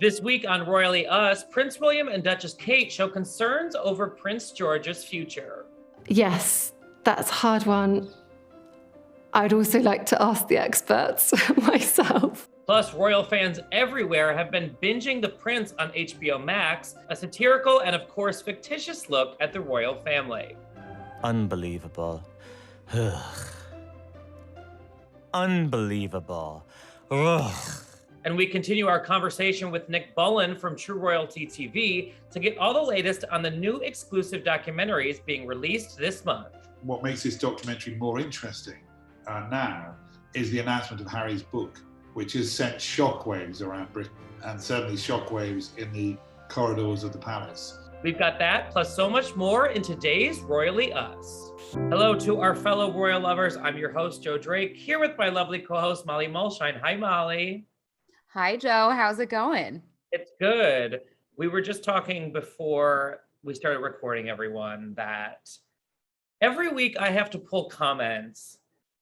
This week on Royally Us, Prince William and Duchess Kate show concerns over Prince George's future. Yes, that's a hard one. I'd also like to ask the experts myself. Plus, royal fans everywhere have been binging The Prince on HBO Max, a satirical and, of course, fictitious look at the royal family. Unbelievable. Unbelievable. Ugh. And we continue our conversation with Nick Bullen from True Royalty TV to get all the latest on the new exclusive documentaries being released this month. What makes this documentary more interesting now is the announcement of Harry's book, which has sent shockwaves around Britain, and certainly shockwaves in the corridors of the palace. We've got that, plus so much more in today's Royally Us. Hello to our fellow royal lovers. I'm your host, Joe Drake, here with my lovely co-host, Molly Mulshine. Hi, Molly. Hi, Joe. How's it going? It's good. We were just talking before we started recording, everyone, that every week I have to pull comments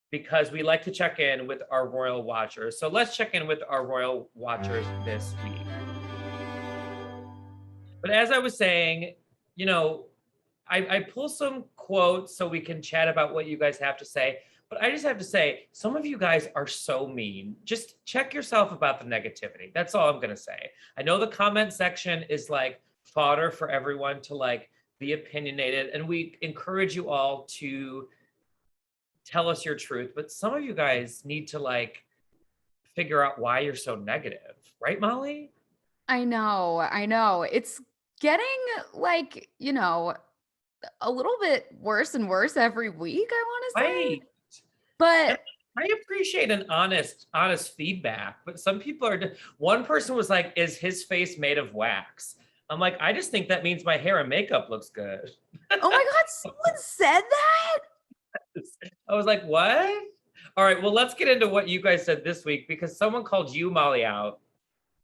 because we like to check in with our royal watchers. So let's check in with our royal watchers this week. But as I was saying, you know, I pull some quotes so we can chat about what you guys have to say. But I just have to say, some of you guys are so mean. Just check yourself about the negativity. That's all I'm going to say. I know the comment section is like fodder for everyone to like be opinionated. And we encourage you all to tell us your truth. But some of you guys need to like figure out why you're so negative. Right, Molly? I know. It's getting like, you know, a little bit worse and worse every week, I want to say. Right. But I appreciate an honest feedback, but some people are, one person was like, is his face made of wax? I'm like, I just think that means my hair and makeup looks good. oh my God, someone said that? I was like, what? All right, well, let's get into what you guys said this week because someone called you, Molly, out.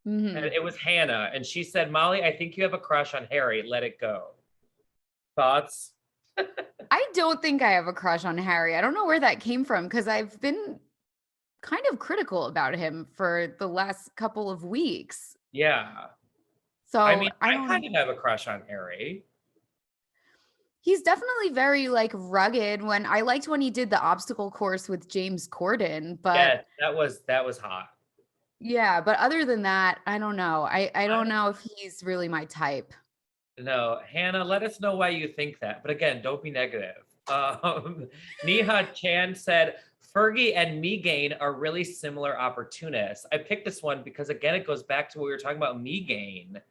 And it was Hannah, and she said, Molly, I think you have a crush on Harry. Let it go. Thoughts? I don't think I have a crush on Harry. I don't know where that came from because I've been kind of critical about him for the last couple of weeks. Yeah. So I mean, I kind of have a crush on Harry. He's definitely very like rugged. I liked when he did the obstacle course with James Corden, but yeah, that was hot. Yeah, but other than that, I don't know. I don't know if he's really my type. No, Hannah, let us know why you think that. But again, don't be negative. Neha Chan said, Fergie and Meghan are really similar opportunists. I picked this one because, again, it goes back to what we were talking about, Meghan.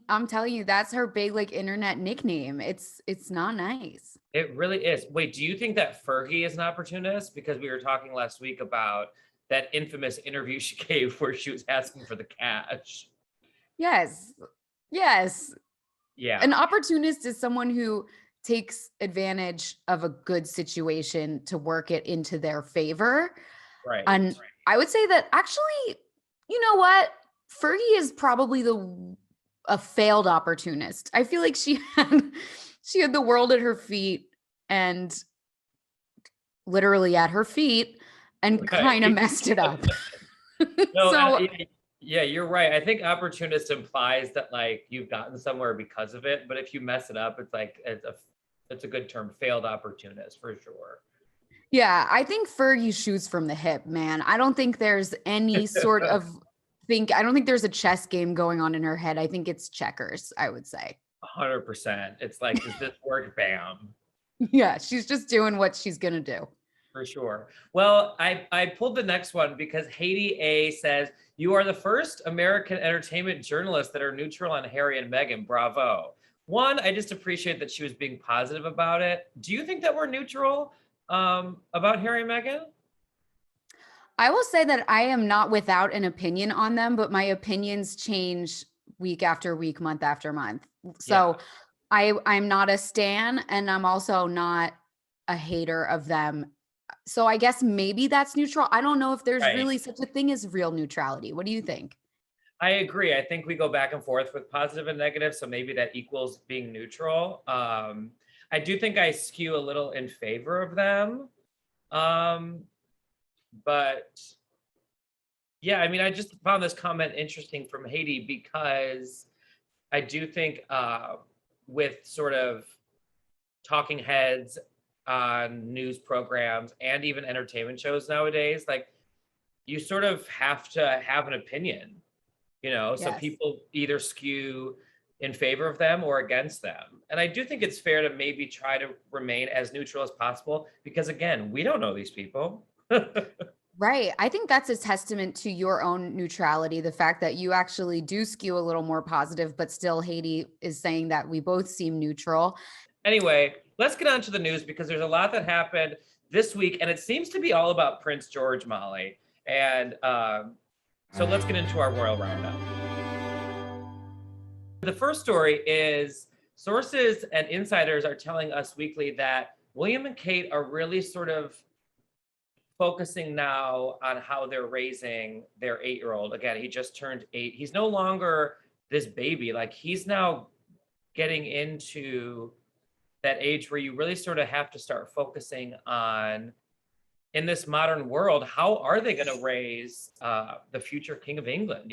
I'm telling you, that's her big like internet nickname. It's not nice. It really is. Wait, do you think that Fergie is an opportunist? Because we were talking last week about that infamous interview she gave where she was asking for the cash. Yes. Yeah. An opportunist is someone who takes advantage of a good situation to work it into their favor. Right. And I would say that actually, you know what? Fergie is probably a failed opportunist. I feel like she had the world at her feet and literally at her feet and kind of messed it up. No, yeah, you're right. I think opportunist implies that like you've gotten somewhere because of it, but if you mess it up, it's like it's a good term, failed opportunist for sure. Yeah, I think Fergie shoots from the hip, man. I don't think there's any sort of I don't think there's a chess game going on in her head. I think it's checkers, I would say. 100%. It's like, does this work? Bam. Yeah, she's just doing what she's going to do. For sure. Well, I pulled the next one because Haiti A says, you are the first American entertainment journalist that are neutral on Harry and Meghan. Bravo. One, I just appreciate that she was being positive about it. Do you think that we're neutral about Harry and Meghan? I will say that I am not without an opinion on them, but my opinions change week after week, month after month. So yeah. I'm not a stan and I'm also not a hater of them. So I guess maybe that's neutral. I don't know if there's really such a thing as real neutrality. What do you think? I agree. I think we go back and forth with positive and negative. So maybe that equals being neutral. I do think I skew a little in favor of them. But Yeah, I mean, I just found this comment interesting from Haiti because I do think with sort of talking heads on news programs and even entertainment shows nowadays, like you sort of have to have an opinion, so Yes. people either skew in favor of them or against them. And I do think it's fair to maybe try to remain as neutral as possible because, again, we don't know these people. Right. I think that's a testament to your own neutrality. The fact that you actually do skew a little more positive, but still Haiti is saying that we both seem neutral. Anyway, let's get on to the news because there's a lot that happened this week, and it seems to be all about Prince George, Molly. And so let's get into our royal roundup. The first story is sources and insiders are telling Us Weekly that William and Kate are really sort of focusing now on how they're raising their 8-year-old. Again, he just turned 8. He's no longer this baby. Like, he's now getting into that age where you really sort of have to start focusing on, in this modern world, how are they going to raise the future King of England,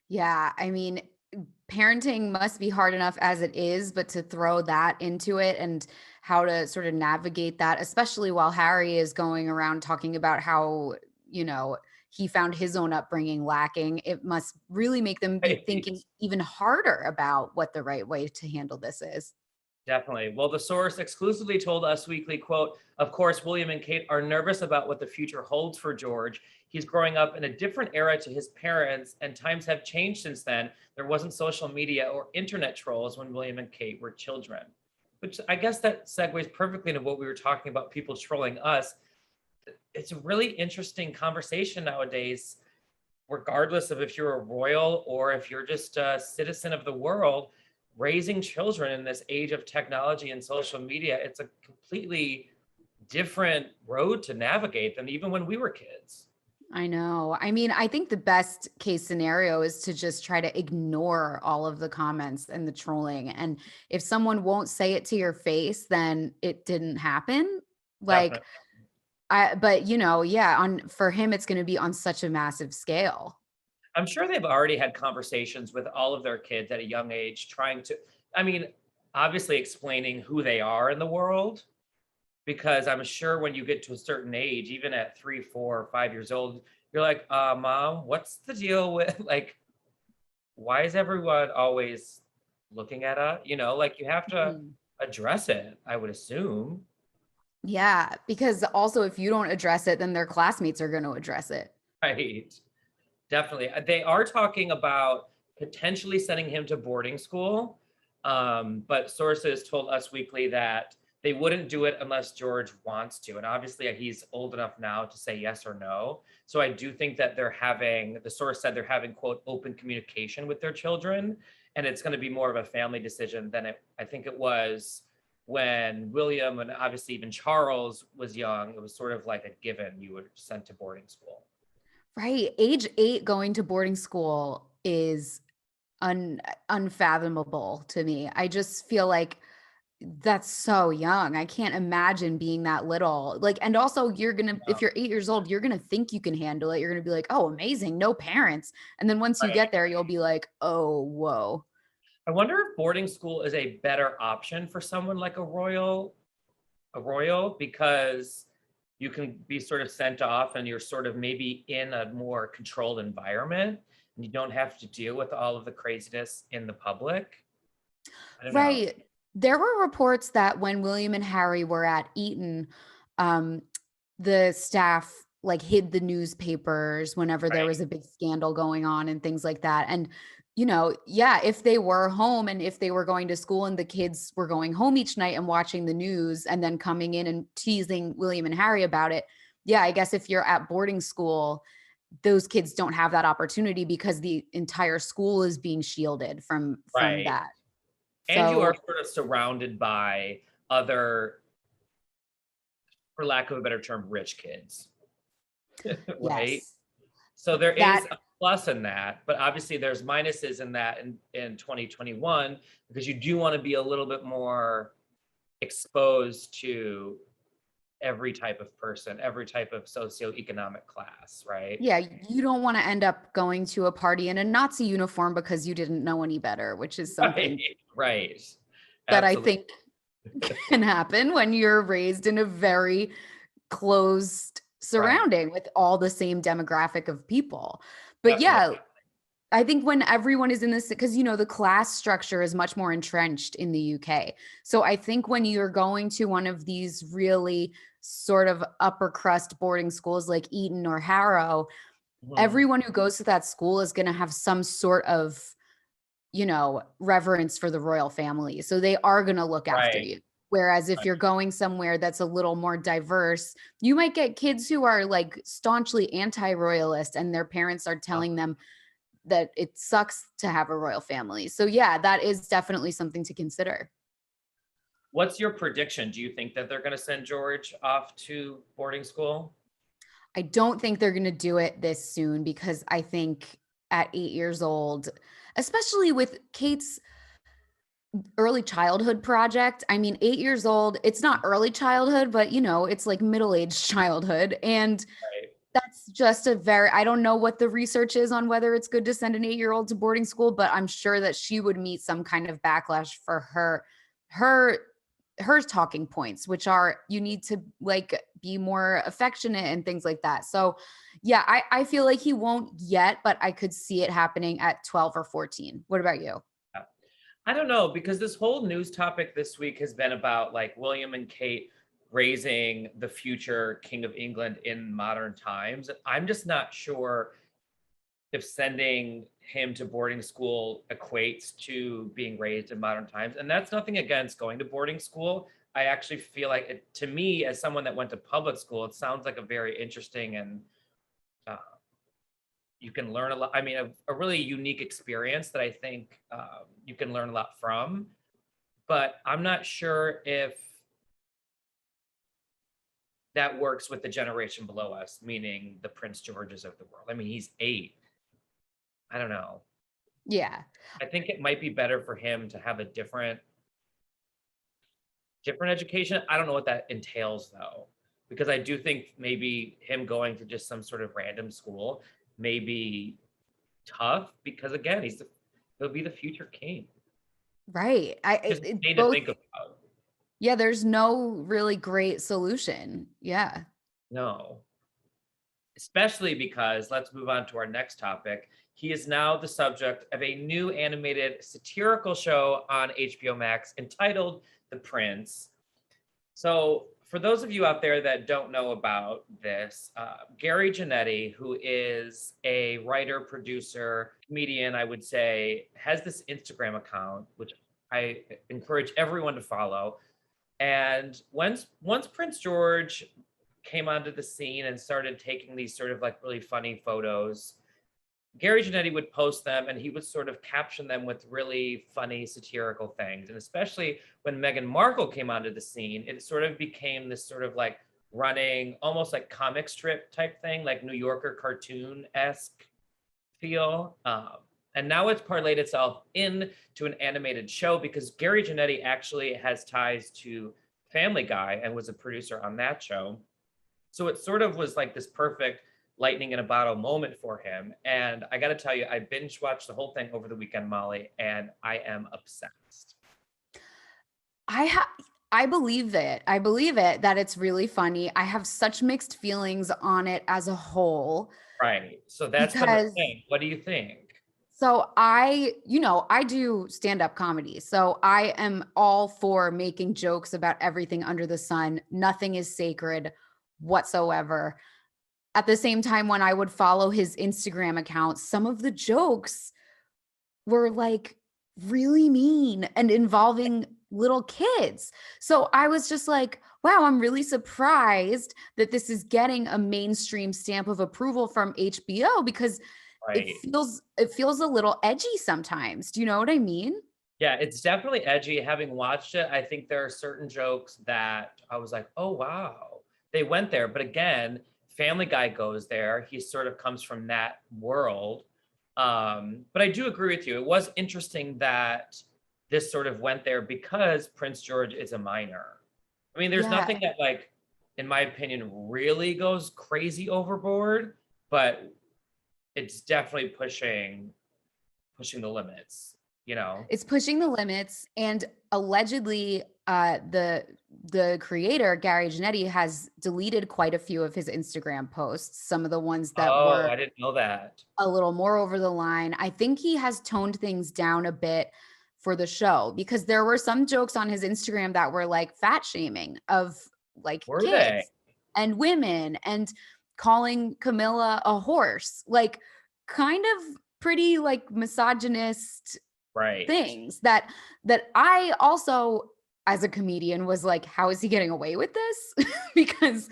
Yeah. I mean, parenting must be hard enough as it is, but to throw that into it and how to sort of navigate that, especially while Harry is going around talking about how, he found his own upbringing lacking, it must really make them be Right. thinking even harder about what the right way to handle this is. Definitely. Well, the source exclusively told Us Weekly, quote, "Of course, William and Kate are nervous about what the future holds for George. He's growing up in a different era to his parents, and times have changed since then. There wasn't social media or internet trolls when William and Kate were children." Which I guess that segues perfectly into what we were talking about, people trolling us. It's a really interesting conversation nowadays, regardless of if you're a royal or if you're just a citizen of the world. Raising children in this age of technology and social media, it's a completely different road to navigate than even when we were kids. I know. I mean, I think the best case scenario is to just try to ignore all of the comments and the trolling. And if someone won't say it to your face, then it didn't happen. Like, Definitely. but yeah, for him, it's going to be on such a massive scale. I'm sure they've already had conversations with all of their kids at a young age, trying to, I mean, obviously explaining who they are in the world, because I'm sure when you get to a certain age, even at 3, 4, 5 years old, you're like, Mom, what's the deal with, like, why is everyone always looking at us? Like, you have to Mhm. address it, I would assume. Yeah, because also if you don't address it, then their classmates are going to address it. Right. Definitely. They are talking about potentially sending him to boarding school. But sources told Us Weekly that they wouldn't do it unless George wants to. And obviously, he's old enough now to say yes or no. So I do think that the source said they're having, quote, open communication with their children. And it's going to be more of a family decision than I think it was when William and obviously even Charles was young. It was sort of like a given, you were sent to boarding school. Right. Age 8 going to boarding school is unfathomable to me. I just feel like that's so young. I can't imagine being that little. Like, and also if you're 8 years old, you're gonna think you can handle it. You're gonna be like, oh, amazing, no parents. And then once you Right. get there, you'll be like, oh, whoa. I wonder if boarding school is a better option for someone like a royal, because you can be sort of sent off and you're sort of maybe in a more controlled environment and you don't have to deal with all of the craziness in the public. I don't know. Right. There were reports that when William and Harry were at Eton, um, the staff like hid the newspapers whenever there Right. was a big scandal going on and things like that. And, yeah, if they were home and if they were going to school and the kids were going home each night and watching the news and then coming in and teasing William and Harry about it. Yeah, I guess if you're at boarding school, those kids don't have that opportunity because the entire school is being shielded from Right. that. And you are So, sort of surrounded by other, for lack of a better term, rich kids. Right. yes. So there That is a plus in that, but obviously there's minuses in that in 2021, because you do want to be a little bit more exposed to every type of person, every type of socioeconomic class, right? Yeah, you don't want to end up going to a party in a Nazi uniform because you didn't know any better, which is something Right. that I Absolutely. think can happen when you're raised in a very closed surrounding with all the same demographic of people. But yeah, Definitely. I think when everyone is in this, because the class structure is much more entrenched in the UK. So I think when you're going to one of these really sort of upper crust boarding schools like Eton or Harrow, Mhm. everyone who goes to that school is going to have some sort of, reverence for the royal family. So they are going to look after Right. you. Whereas if Right. you're going somewhere that's a little more diverse, you might get kids who are like staunchly anti-royalist and their parents are telling them that it sucks to have a royal family. So yeah, that is definitely something to consider. What's your prediction? Do you think that they're going to send George off to boarding school? I don't think they're going to do it this soon because I think at 8 years old, especially with Kate's early childhood project, I mean, 8 years old, it's not early childhood, but it's like middle-aged childhood. And Right. that's just I don't know what the research is on whether it's good to send an 8-year-old to boarding school, but I'm sure that she would meet some kind of backlash for her talking points, which are you need to like be more affectionate and things like that. So yeah, I feel like he won't yet, but I could see it happening at 12 or 14. What about you? I don't know, because this whole news topic this week has been about like William and Kate raising the future King of England in modern times. I'm just not sure if sending him to boarding school equates to being raised in modern times. And that's nothing against going to boarding school. I actually feel like to me, as someone that went to public school, it sounds like a very interesting and uh, you can learn a lot. I mean, a really unique experience that I think you can learn a lot from. But I'm not sure if that works with the generation below us, meaning the Prince Georges of the world. I mean, he's 8. I don't know. Yeah. I think it might be better for him to have a different education. I don't know what that entails though, because I do think maybe him going to just some sort of random school may be tough because again, he'll be the future king. Right. Just need to Both. think about. Yeah, there's no really great solution. Yeah. No. Especially because, let's move on to our next topic. He is now the subject of a new animated satirical show on HBO Max entitled The Prince. So, for those of you out there that don't know about this, Gary Janetti, who is a writer, producer, comedian, I would say, has this Instagram account, which I encourage everyone to follow. And once Prince George came onto the scene and started taking these sort of like really funny photos, Gary Janetti would post them and he would sort of caption them with really funny satirical things. And especially when Meghan Markle came onto the scene, it sort of became this sort of like running, almost like comic strip type thing, like New Yorker cartoon-esque feel. And now it's parlayed itself into an animated show because Gary Janetti actually has ties to Family Guy and was a producer on that show. So it sort of was like this perfect lightning in a bottle moment for him. And I got to tell you, I binge watched the whole thing over the weekend, Molly, and I am obsessed. I believe it. I believe it that it's really funny. I have such mixed feelings on it as a whole Right. So that's been the because thing. What do you think? I do stand-up comedy. So I am all for making jokes about everything under the sun. Nothing is sacred whatsoever. At the same time, when I would follow his Instagram account, some of the jokes were like really mean and involving little kids. So I was just like, wow, I'm really surprised that this is getting a mainstream stamp of approval from HBO because it Right. feels a little edgy sometimes. Do you know what I mean? Yeah, it's definitely edgy. Having watched it, I think there are certain jokes that I was like, oh, wow, they went there. But again, Family Guy goes there. He sort of comes from that world. But I do agree with you. It was interesting that this sort of went there because Prince George is a minor. I mean, there's Yeah. nothing that like in my opinion, really goes crazy overboard, but it's definitely pushing the limits, you know? It's pushing the limits, and allegedly, the creator Gary Janetti has deleted quite a few of his Instagram posts. Some of the ones that Oh, were I didn't know that. a little more over the line. I think he has toned things down a bit for the show, because there were some jokes on his Instagram that were like fat shaming of like Were they? kids and women, and calling Camilla a horse, like kind of pretty like misogynist Right. things that I also, as a comedian, was like, how is he getting away with this? Because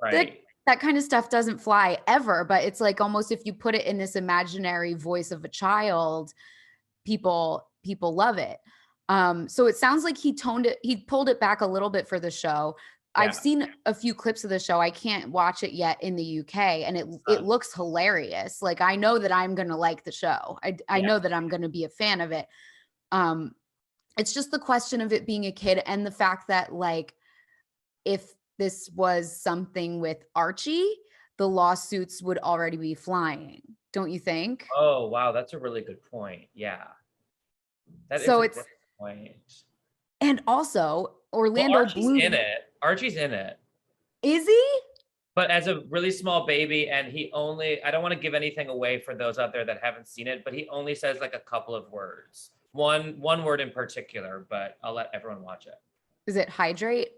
Right. that kind of stuff doesn't fly ever, but it's like almost if you put it in this imaginary voice of a child, people love it. So it sounds like he pulled it back a little bit for the show. Yeah. I've seen a few clips of the show. I can't watch it yet in the UK, and it looks hilarious. Like, I know that I'm gonna like the show. I know that I'm gonna be a fan of it. It's just the question of it being a kid, and the fact that, like, if this was something with Archie, the lawsuits would already be flying. Don't you think? Oh, wow, that's a really good point. Yeah. That is So a it's good point. And also Well, Orlando Archie's Bloom. in it. Archie's in it. Is he? But as a really small baby, and I don't want to give anything away for those out there that haven't seen it, but he only says like a couple of words. One word in particular, but I'll let everyone watch it. Is it hydrate?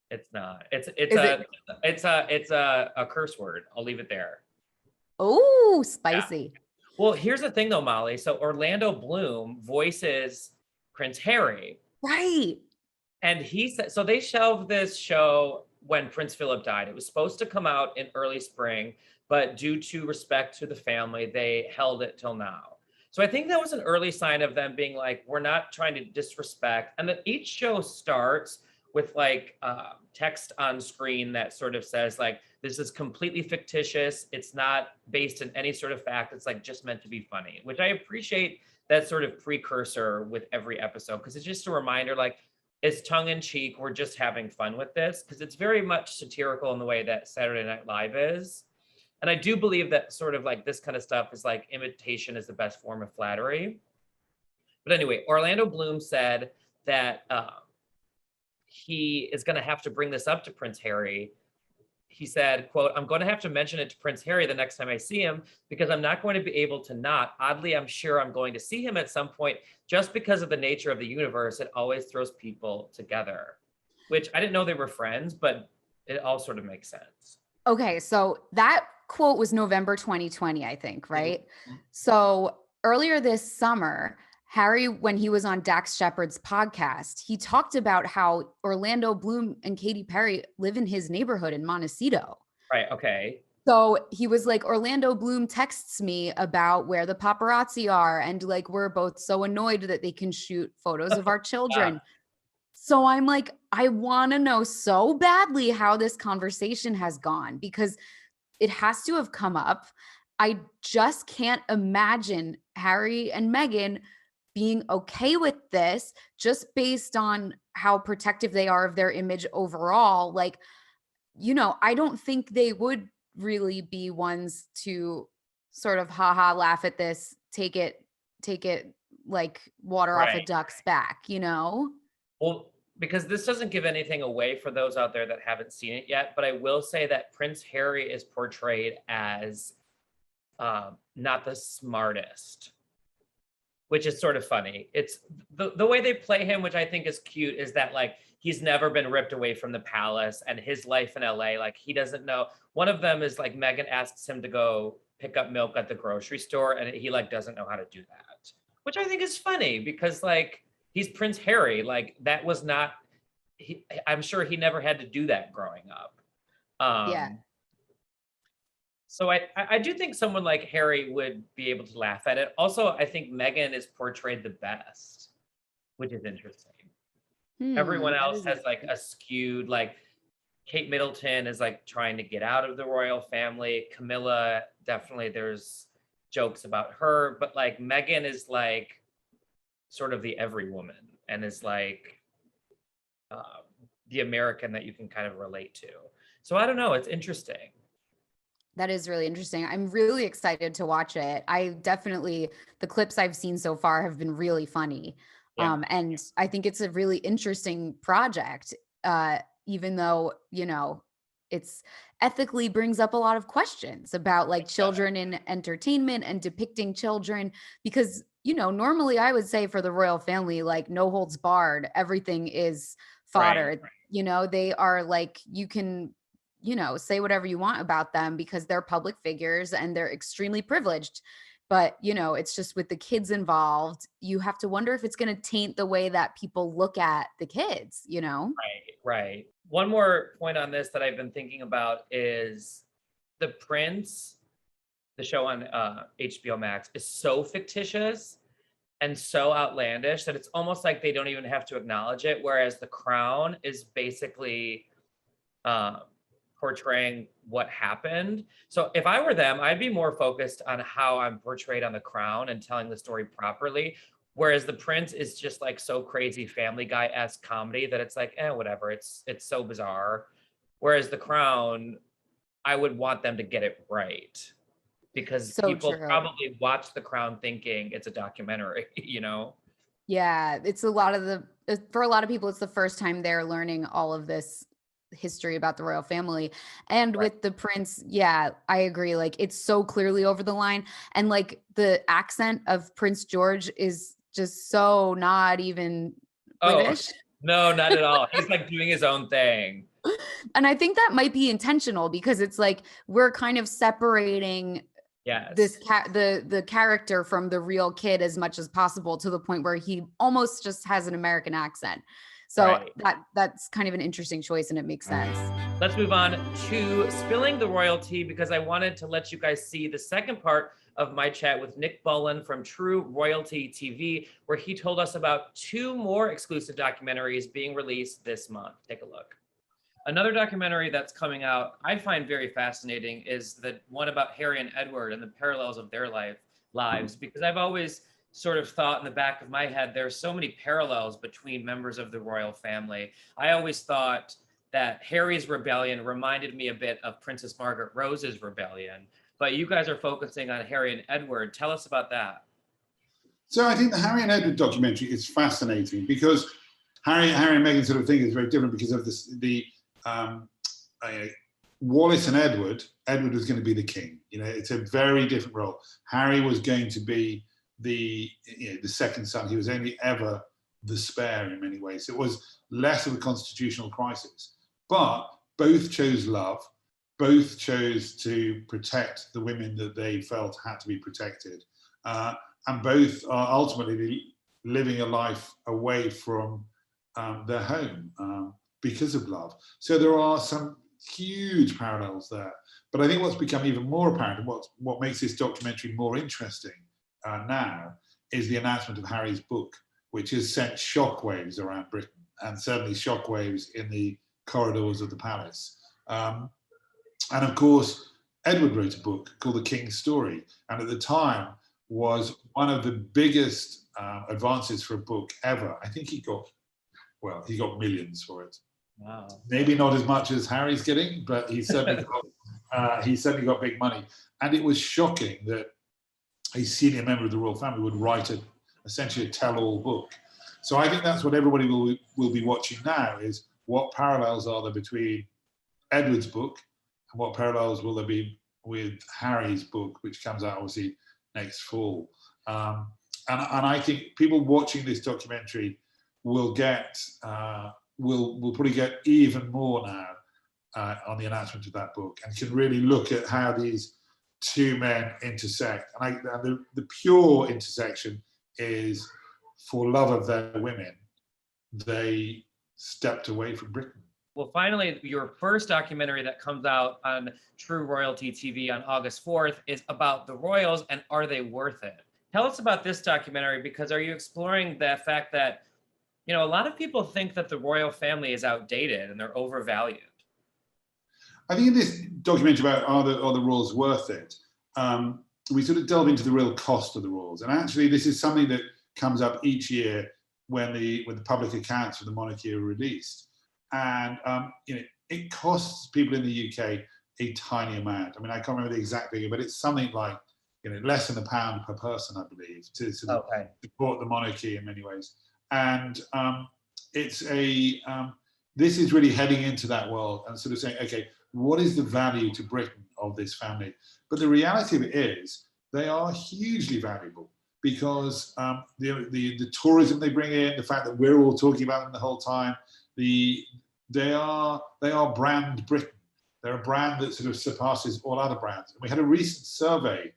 It's not. Is It's a curse word. I'll leave it there. Oh, spicy. Well, here's the thing though, Molly. So Orlando Bloom voices Prince Harry. Right. And he said, so they shelved this show when Prince Phillip died. It was supposed to come out in early spring, but due to respect to the family, they held it till now. So I think that was an early sign of them being like, we're not trying to disrespect. And then each show starts with like text on screen that sort of says like, this is completely fictitious. It's not based in any sort of fact. It's like just meant to be funny, which I appreciate that sort of precursor with every episode, because it's just a reminder, like, it's tongue in cheek. We're just having fun with this, because it's very much satirical in the way that Saturday Night Live is. And I do believe that sort of like this kind of stuff is like imitation is the best form of flattery. But anyway, Orlando Bloom said that he is going to have to bring this up to Prince Harry. He said, quote, I'm going to have to mention it to Prince Harry the next time I see him, because I'm not going to be able to not. Oddly, I'm sure I'm going to see him at some point, just because of the nature of the universe. It always throws people together, which I didn't know they were friends, but it all sort of makes sense. Okay, so that quote was November 2020, I think, right? Mm-hmm. So earlier this summer, Harry, when he was on Dax Shepard's podcast, he talked about how Orlando Bloom and Katy Perry live in his neighborhood in Montecito. Right, okay. So he was like, Orlando Bloom texts me about where the paparazzi are, and like, we're both so annoyed that they can shoot photos of our children. So I'm like, I want to know so badly how this conversation has gone, because it has to have come up. I just can't imagine Harry and Meghan being okay with this, just based on how protective they are of their image overall. Like, you know, I don't think they would really be ones to sort of laugh at this, take it like water off a duck's back, you know? Well, because this doesn't give anything away for those out there that haven't seen it yet, but I will say that Prince Harry is portrayed as not the smartest, which is sort of funny. It's the way they play him, which I think is cute, is that like he's never been ripped away from the palace, and his life in LA, like he doesn't know. One of them is like Meghan asks him to go pick up milk at the grocery store, and he like doesn't know how to do that, which I think is funny, because like he's Prince Harry. Like that was not, I'm sure he never had to do that growing up. Yeah. So I do think someone like Harry would be able to laugh at it. Also, I think Meghan is portrayed the best, which is interesting. Everyone else has like a skewed, like Kate Middleton is like trying to get out of the royal family. Camilla, definitely there's jokes about her, but like Meghan is like sort of the every woman, and is like the American that you can kind of relate to. So I don't know, it's interesting. That is really interesting. I'm really excited to watch it. The clips I've seen so far have been really funny. Yeah. And I think it's a really interesting project, even though, it's ethically brings up a lot of questions about like children in entertainment and depicting children, because, normally I would say for the royal family, like no holds barred, everything is fodder. Right. They are like, you can say whatever you want about them because they're public figures and they're extremely privileged. But, it's just with the kids involved, you have to wonder if it's going to taint the way that people look at the kids, Right. One more point on this that I've been thinking about is The Prince, the show on HBO Max, is so fictitious and so outlandish that it's almost like they don't even have to acknowledge it. Whereas The Crown is basically portraying what happened. So if I were them, I'd be more focused on how I'm portrayed on The Crown and telling the story properly. Whereas The Prince is just like so crazy Family Guy-esque comedy that it's like, whatever. It's so bizarre. Whereas The Crown, I would want them to get it right, because So people true. probably watch The Crown thinking it's a documentary, Yeah, for a lot of people, it's the first time they're learning all of this history about the royal family. And Right. with the prince, yeah, I agree. Like it's so clearly over the line. And like the accent of Prince George is just so not even Oh, British. no, not at all. He's like doing his own thing. And I think that might be intentional because it's like we're kind of separating Yes. the character from the real kid as much as possible, to the point where he almost just has an American accent. So Right. that's kind of an interesting choice and it makes sense. Let's move on to Spilling the Royalty, because I wanted to let you guys see the second part of my chat with Nick Bullen from True Royalty TV, where he told us about 2 more exclusive documentaries being released this month. Take a look. Another documentary that's coming out I find very fascinating is the one about Harry and Edward and the parallels of their lives, because I've always sort of thought in the back of my head there's so many parallels between members of the royal family. I always thought that Harry's rebellion reminded me a bit of Princess Margaret Rose's rebellion, but you guys are focusing on Harry and Edward. Tell us about that. So I think the Harry and Edward documentary is fascinating because Harry and Meghan sort of thing is very different because of Wallace and Edward was going to be the king. It's a very different role. Harry was going to be the second son. He was only ever the spare in many ways. So it was less of a constitutional crisis. But both chose love. Both chose to protect the women that they felt had to be protected. And both are ultimately living a life away from their home because of love. So there are some huge parallels there. But I think what's become even more apparent, and what makes this documentary more interesting now, is the announcement of Harry's book, which has sent shockwaves around Britain, and certainly shockwaves in the corridors of the palace. And of course, Edward wrote a book called The King's Story, and at the time was one of the biggest advances for a book ever. I think he got millions for it. Wow. Maybe not as much as Harry's getting, but he certainly got big money. And it was shocking that a senior member of the royal family would write essentially a tell-all book. So I think that's what everybody will be watching now, is what parallels are there between Edward's book and what parallels will there be with Harry's book, which comes out obviously next fall. And I think people watching this documentary will probably get even more now on the announcement of that book, and can really look at how these 2 men intersect. And the pure intersection is, for love of their women, they stepped away from Britain. Well, finally, your first documentary that comes out on True Royalty TV on August 4th is about the royals, and are they worth it? Tell us about this documentary, because are you exploring the fact that, a lot of people think that the royal family is outdated and they're overvalued? I think in this documentary about are the royals worth it, we sort of delve into the real cost of the royals. And actually, this is something that comes up each year when the public accounts for the monarchy are released. and it costs people in the UK a tiny amount. I mean, I can't remember the exact figure, but it's something like less than £1 per person, I believe, to sort of support the monarchy in many ways. And it's this is really heading into that world and sort of saying, okay, what is the value to Britain of this family? But the reality of it is they are hugely valuable because the tourism they bring in, the fact that we're all talking about them the whole time, they are brand Britain. They're a brand that sort of surpasses all other brands. And we had a recent survey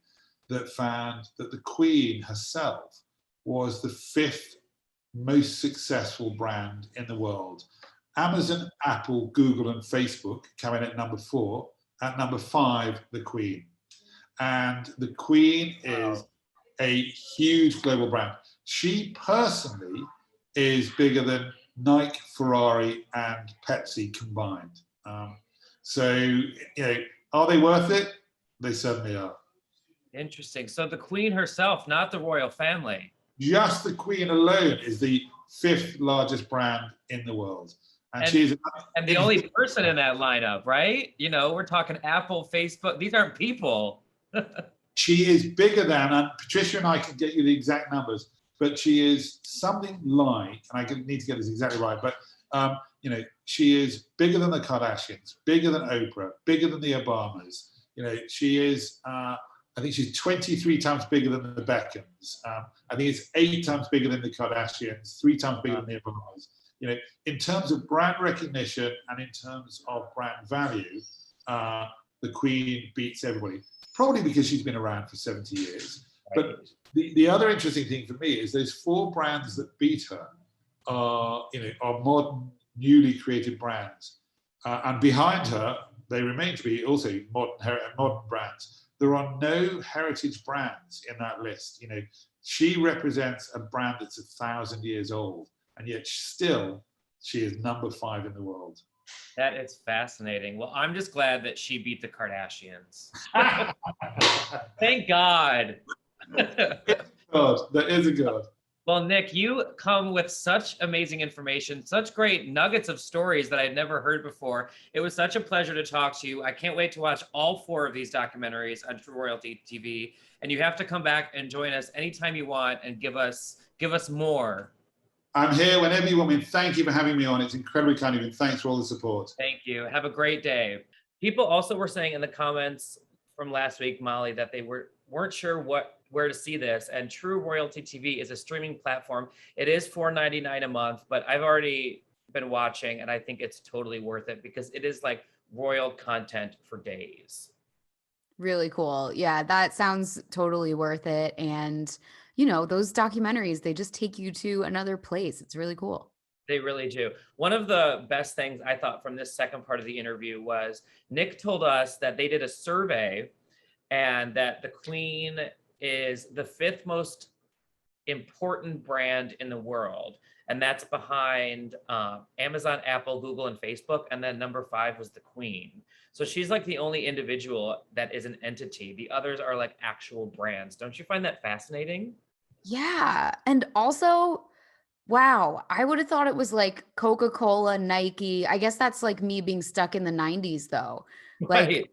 that found that the Queen herself was the 5th most successful brand in the world. Amazon, Apple, Google, and Facebook come in at number 4. At number 5, the Queen. And the Queen is a huge global brand. She personally is bigger than Nike, Ferrari, and Pepsi combined. So, are they worth it? They certainly are. Interesting. So the Queen herself, not the royal family. Just the Queen alone is the 5th largest brand in the world. And she's the only person in that lineup, right? We're talking Apple, Facebook. These aren't people. She is bigger than, and Patricia and I can get you the exact numbers, but she is something like, and I need to get this exactly right, but she is bigger than the Kardashians, bigger than Oprah, bigger than the Obamas. She is, I think she's 23 times bigger than the Beckhams. I think it's 8 times bigger than the Kardashians, 3 times bigger than the Obamas. In terms of brand recognition and in terms of brand value, the Queen beats everybody, probably because she's been around for 70 years. Right. But the other interesting thing for me is those 4 brands that beat her are modern, newly created brands. And behind her, they remain to be also modern brands. There are no heritage brands in that list. She represents a brand that's 1,000 years old, and yet still she is number 5 in the world. That is fascinating. Well, I'm just glad that she beat the Kardashians. Thank God. God, that is a God. Well, Nick, you come with such amazing information, such great nuggets of stories that I'd never heard before. It was such a pleasure to talk to you. I can't wait to watch all 4 of these documentaries on True Royalty TV. And you have to come back and join us anytime you want and give us more. I'm here whenever you want me. Thank you for having me on. It's incredibly kind of you. Thanks for all the support. Thank you. Have a great day. People also were saying in the comments from last week, Molly, that they weren't sure where to see this. And True Royalty TV is a streaming platform. It is $4.99 a month, but I've already been watching and I think it's totally worth it because it is like royal content for days. Really cool. Yeah, that sounds totally worth it. And those documentaries, they just take you to another place. It's really cool. They really do. One of the best things I thought from this second part of the interview was Nick told us that they did a survey and that the Queen is the 5th most important brand in the world. And that's behind Amazon, Apple, Google, and Facebook. And then number 5 was the Queen. So she's like the only individual that is an entity. The others are like actual brands. Don't you find that fascinating? Yeah. And also, wow, I would have thought it was like Coca-Cola, Nike. I guess that's like me being stuck in the 90s though. Right.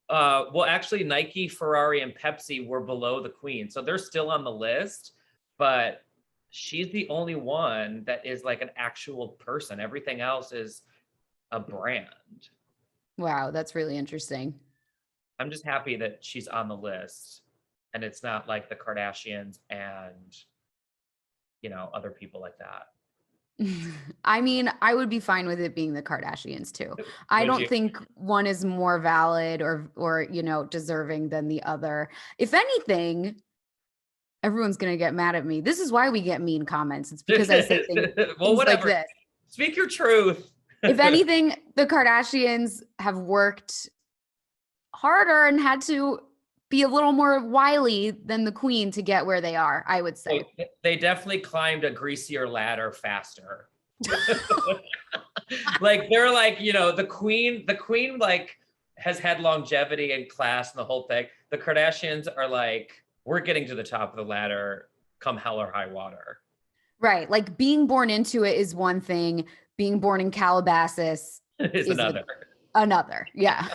Well, actually, Nike, Ferrari, and Pepsi were below the Queen. So they're still on the list, but she's the only one that is like an actual person. Everything else is a brand. Wow, that's really interesting. I'm just happy that she's on the list and it's not like the Kardashians and, other people like that. I mean, I would be fine with it being the Kardashians too. I don't think one is more valid or deserving than the other. If anything, everyone's going to get mad at me. This is why we get mean comments. It's because I say things, well, whatever. Like this. Speak your truth. If anything, the Kardashians have worked harder and had to be a little more wily than the Queen to get where they are, I would say. They definitely climbed a greasier ladder faster. Like they're like, the Queen like has had longevity and class and the whole thing. The Kardashians are like, we're getting to the top of the ladder come hell or high water. Right. Like being born into it is one thing. being born in Calabasas Is another. Another. Yeah.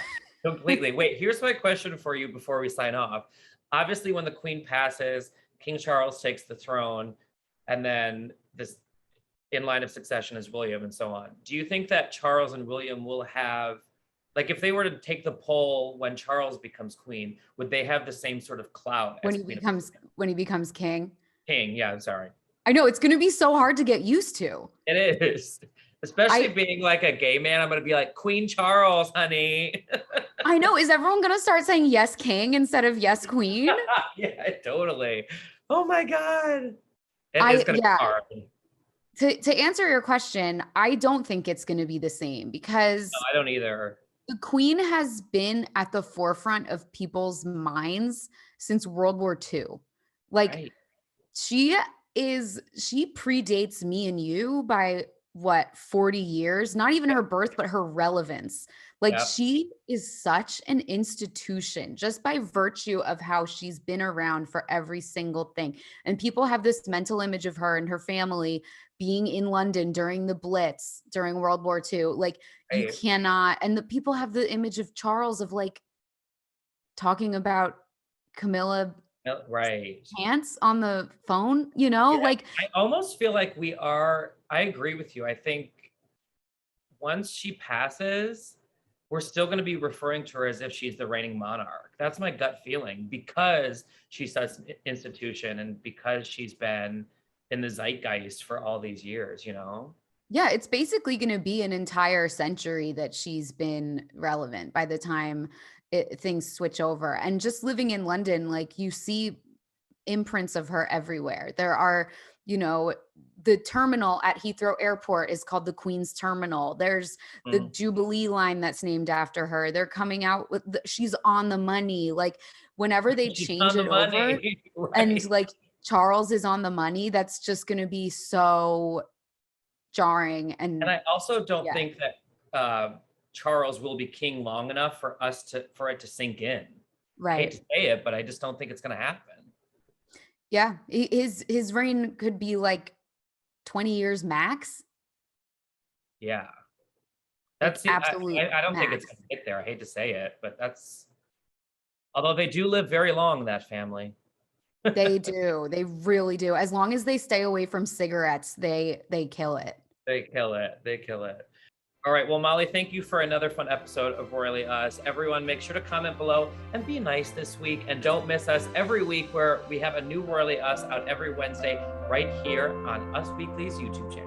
Completely. Wait, here's my question for you before we sign off. Obviously, when the Queen passes, King Charles takes the throne, and then this in line of succession is William and so on. Do you think that Charles and William will have, like, if they were to take the poll when Charles becomes queen, would they have the same sort of clout when as he becomes king? king? Yeah, I'm sorry. I know it's going to be so hard to get used to. It is. Especially being like a gay man, I'm going to be like, Queen Charles, honey. I know. Is everyone going to start saying yes, king instead of yes, queen? Yeah, totally. Oh my God. It is going to be hard. To answer your question, I don't think it's going to be the same because No, I don't either. the queen has been at the forefront of people's minds since World War II. Like Right. she predates me and you by what, 40 years, not even her birth, but her relevance. Like Yep. she is such an institution just by virtue of how she's been around for every single thing. And people have this mental image of her and her family being in London during the Blitz, during World War II. Like you Right. cannot, and the people have the image of Charles of like talking about Camilla Right. pants on the phone, you know, Yeah, like I almost feel like I agree with you. I think once she passes, we're still going to be referring to her as if she's the reigning monarch. That's my gut feeling because she's such an institution and because she's been in the zeitgeist for all these years, you know? yeah, it's basically going to be an entire century that she's been relevant by the time things switch over. And just living in London, like you see imprints of her everywhere. There are, you know, the terminal at Heathrow Airport is called the Queen's Terminal. There's the Jubilee line that's named after her. They're coming out with she's on the money. Like whenever they change it over Right. and like Charles is on the money, that's just going to be so jarring. And I also don't Yeah. think that Charles will be king long enough for it to sink in. I hate right. to say it, but I just don't think it's going to happen. Yeah. His reign could be like 20 years max. Yeah. That's absolute I don't think it's max. going to get there. I hate to say it, but although they do live very long, that family. They do. They really do. As long as they stay away from cigarettes, they kill it. They kill it. They kill it. All right. Well, Molly, thank you for another fun episode of Royally Us. Everyone, make sure to comment below and be nice this week. And don't miss us every week where we have a new Royally Us out every Wednesday right here on Us Weekly's YouTube channel.